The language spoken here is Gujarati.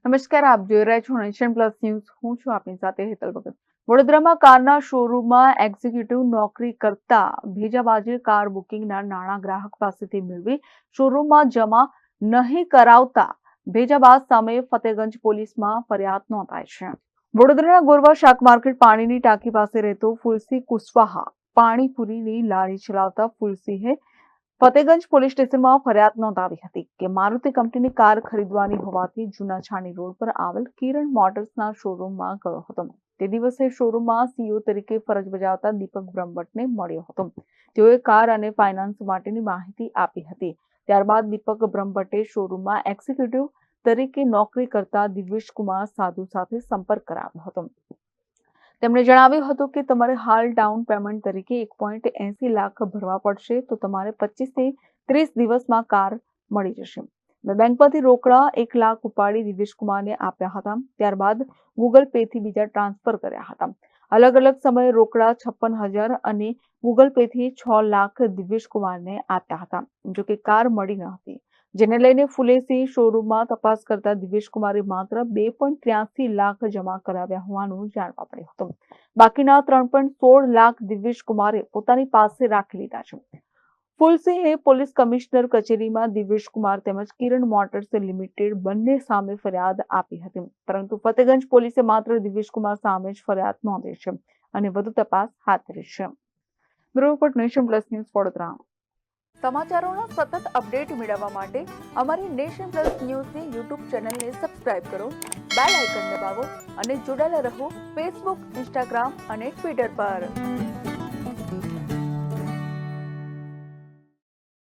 નમસ્કાર, આપ જોઈ રહ્યા છો નેશન પ્લસ ન્યૂઝ. હું છું આપની સાથે હેતલ ભગત. વડોદરામાં કારના શોરૂમમાં એક્ઝિક્યુટિવ નોકરી કરતા ભેજાબાજે કાર બુકિંગના નાણાં ગ્રાહક પાસેથી મેળવી શોરૂમમાં જમા નહીં કરાવતા ભેજાબાજ સામે ફતેગંજ પોલીસમાં ફરિયાદ નોંધાઈ છે. વડોદરાના ગોરવા શાક માર્કેટ પાણીની ટાંકી પાસે રહેતો ફુલસિંહ કુશવાહા પાણીપુરીની લારી ચલાવતા ફુલસિંહે ફતેગંજ પોલીસ સ્ટેશનમાં ફરિયાદ નોંધાવી હતી કે મારુતિ કંપનીની કાર ખરીદવાની હોવાથી જૂના છાણી રોડ પર આવેલ કિરણ મોટર્સના શોરૂમમાં ગયો હતો. તે દિવસે શોરૂમમાં સીઓ તરીકે ફરજ બજાવતા દીપક બ્રહ્મભટ્ટને મળ્યો હતો. તેઓએ કાર અને ફાઇનાન્સ માટેની માહિતી આપી હતી. ત્યારબાદ દીપક બ્રહ્મભટ્ટે શોરૂમમાં એક્ઝિક્યુટિવ તરીકે નોકરી કરતા દિવ્યેશ કુમાર સાધુ સાથે સંપર્ક કરાવ્યો હતો. તેમણે જણાવ્યું હતું કે તમારે હાલ ડાઉન પેમેન્ટ તરીકે 1.80 લાખ ભરવા પડશે તો તમારે 25 થી 30 દિવસમાં કાર મળી જશે. મેં બેંકમાંથી રોકડા 1 લાખ ઉપાડી દિવ્યેશ કુમારને આપ્યા હતા. ત્યારબાદ ગૂગલ પે થી બીજા ટ્રાન્સફર કર્યા હતા. અલગ અલગ સમયે રોકડા 56,000 અને ગૂગલ પે થી 6 લાખ દિવ્યેશ કુમારને આપ્યા હતા. જો કે કાર મળી ન હતી, જેને લઈને ફુલેસી શોરૂમમાં તપાસ કરતા દિવ્યેશ કુમારે માત્ર 2.83 લાખ જમા કરાવ્યા હોવાનું જાણવા મળ્યું હતું. બાકીના 3.16 લાખ દિવ્યેશ કુમારે પોતાની પાસે રાખી લીધા છે. ફુલસિંહે પોલીસ કમિશનર કચેરીમાં દિવ્યેશ કુમાર તેમજ કિરણ મોટર્સ લિમિટેડ બંને સામે ફરિયાદ આપી હતી, પરંતુ ફતેગંજ પોલીસે માત્ર દિવ્યેશ કુમાર સામે જ ફરિયાદ નોંધી છે અને વધુ તપાસ હાથ ધરી છે. Bureau report, nation plus news, Vadodara. સમાચારોના સતત અપડેટ મેળવવા માટે અમારી નેશન પ્લસ ન્યૂઝની યુટ્યુબ ચેનલને સબસ્ક્રાઇબ કરો, બેલ આઇકન દબાવો અને જોડાયેલા રહો ફેસબુક, ઇન્સ્ટાગ્રામ અને ટ્વિટર પર.